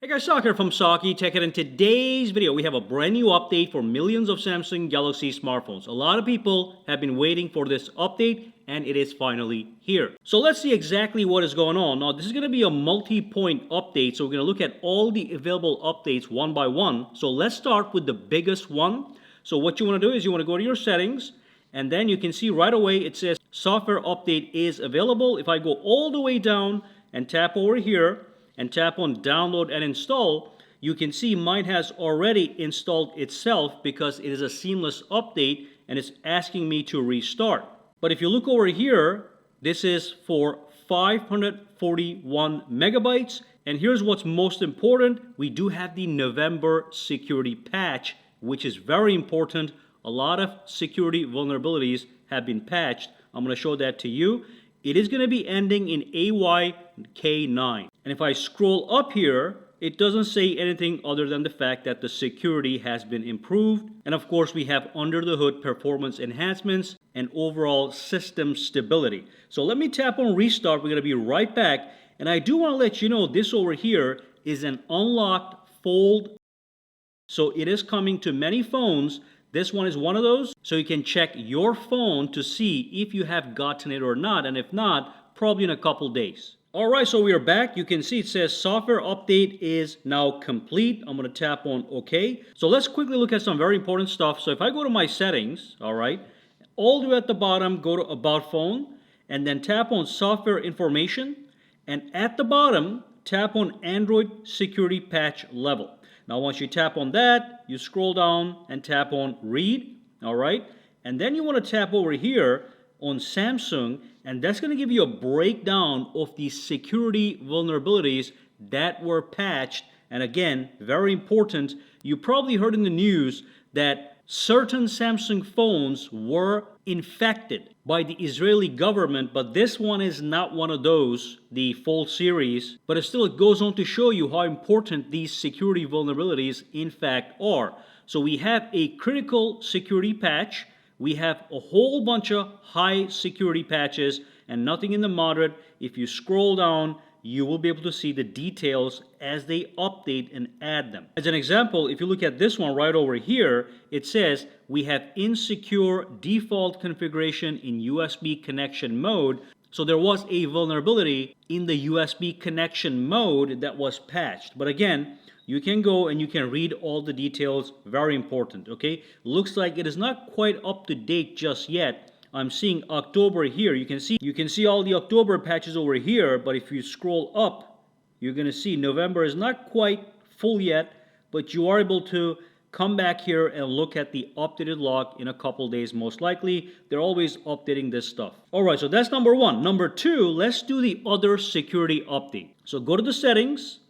Hey guys, Sak here from sakitech, and in today's video we have a brand new update for millions of Samsung Galaxy smartphones. A lot of people have been waiting for this update and it is finally here. So let's see exactly what is going on. Now this is going to be a multi-point update, so we're going to look at all the available updates one by one. So let's start with the biggest one. So what you want to do is you want to go to your settings, and then you can see right away it says software update is available. If I go all the way down and tap over here and tap on download and install, you can see mine has already installed itself because it is a seamless update and it's asking me to restart. But if you look over here, this is for 541 megabytes. And here's what's most important. We do have the November security patch, which is very important. A lot of security vulnerabilities have been patched. I'm going to show that to you. It is going to be ending in AYK9. And if I scroll up here, it doesn't say anything other than the fact that the security has been improved. And of course, we have under the hood performance enhancements and overall system stability. So let me tap on restart. We're going to be right back. And I do want to let you know this over here is an unlocked fold. So it is coming to many phones. This one is one of those, so you can check your phone to see if you have gotten it or not, and if not, probably in a couple days. Alright, so we are back. You can see it says software update is now complete. I'm going to tap on OK. So let's quickly look at some very important stuff. So if I go to my settings, alright, all the way at the bottom, go to About Phone, and then tap on Software Information, and at the bottom, tap on Android Security Patch Level. Now once you tap on that, you scroll down and tap on Read, alright? And then you want to tap over here on Samsung, and that's going to give you a breakdown of the security vulnerabilities that were patched. And again, very important, you probably heard in the news that certain Samsung phones were infected by the Israeli government, but this one is not one of those, the Fold series. But it still goes on to show you how important these security vulnerabilities in fact are. So we have a critical security patch, we have a whole bunch of high security patches, and nothing in the moderate. If you scroll down, you will be able to see the details as they update and add them. As an example, if you look at this one right over here, it says we have insecure default configuration in USB connection mode. So there was a vulnerability in the USB connection mode that was patched. But again, you can go and you can read all the details. Very important, okay? Looks like it is not quite up to date just yet. I'm seeing October here. You can see all the October patches over here, but if you scroll up, you're going to see November is not quite full yet, but you are able to come back here and look at the updated log in a couple days most likely. They're always updating this stuff. Alright, so that's number one. Number two, let's do the other security update. So go to the settings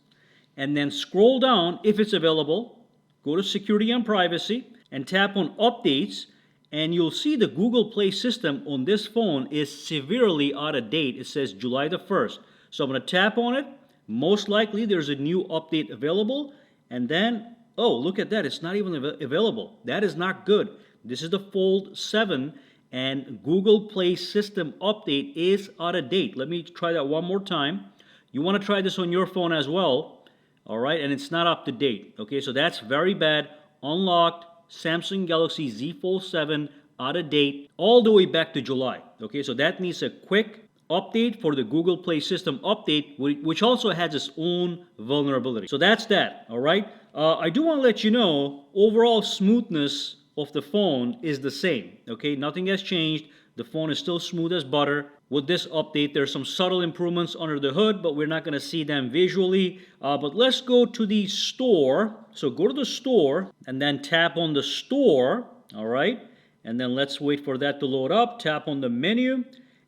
and then scroll down if it's available. Go to security and privacy and tap on updates. And you'll see the Google Play system on this phone is severely out of date. It says July the 1st. So I'm going to tap on it. Most likely there's a new update available. And then, oh, look at that. It's not even available. That is not good. This is the Fold 7 and Google Play system update is out of date. Let me try that one more time. You want to try this on your phone as well. All right, and it's not up to date. Okay, so that's very bad. Unlocked. Samsung Galaxy Z Fold 7 out of date all the way back to July. Okay, so that needs a quick update for the Google Play system update, which also has its own vulnerability. So that's that, all right? I do want to let you know, overall smoothness of the phone is the same, okay? Nothing has changed. The phone is still smooth as butter. With this update, there's some subtle improvements under the hood, but we're not going to see them visually. But let's go to the store. So go to the store and then tap on the store, all right? And then let's wait for that to load up. Tap on the menu.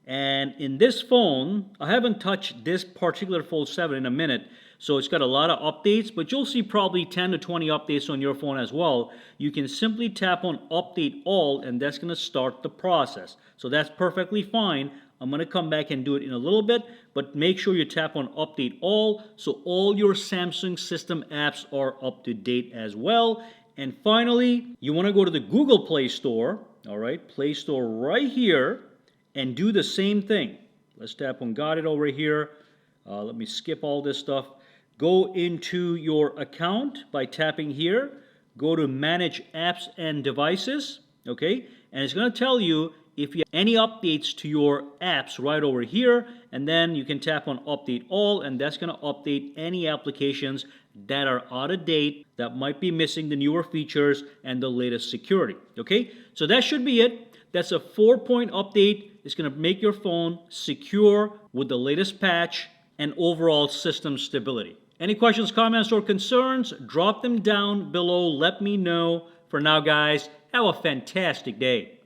And in this phone, I haven't touched this particular Fold 7 in a minute, so it's got a lot of updates, but you'll see probably 10 to 20 updates on your phone as well. You can simply tap on Update All, and that's going to start the process. So that's perfectly fine. I'm going to come back and do it in a little bit, but make sure you tap on Update All so all your Samsung system apps are up to date as well. And finally, you want to go to the Google Play Store, all right, Play Store right here, and do the same thing. Let's tap on Got It over here. Let me skip all this stuff. go into your account by tapping here, go to Manage Apps and Devices, okay? And it's going to tell you if you have any updates to your apps right over here, and then you can tap on Update All, and that's going to update any applications that are out of date, that might be missing the newer features and the latest security, okay? So that should be it. That's a 4-point update. It's going to make your phone secure with the latest patch and overall system stability. Any questions, comments, or concerns? Drop them down below. Let me know. For now, guys, have a fantastic day.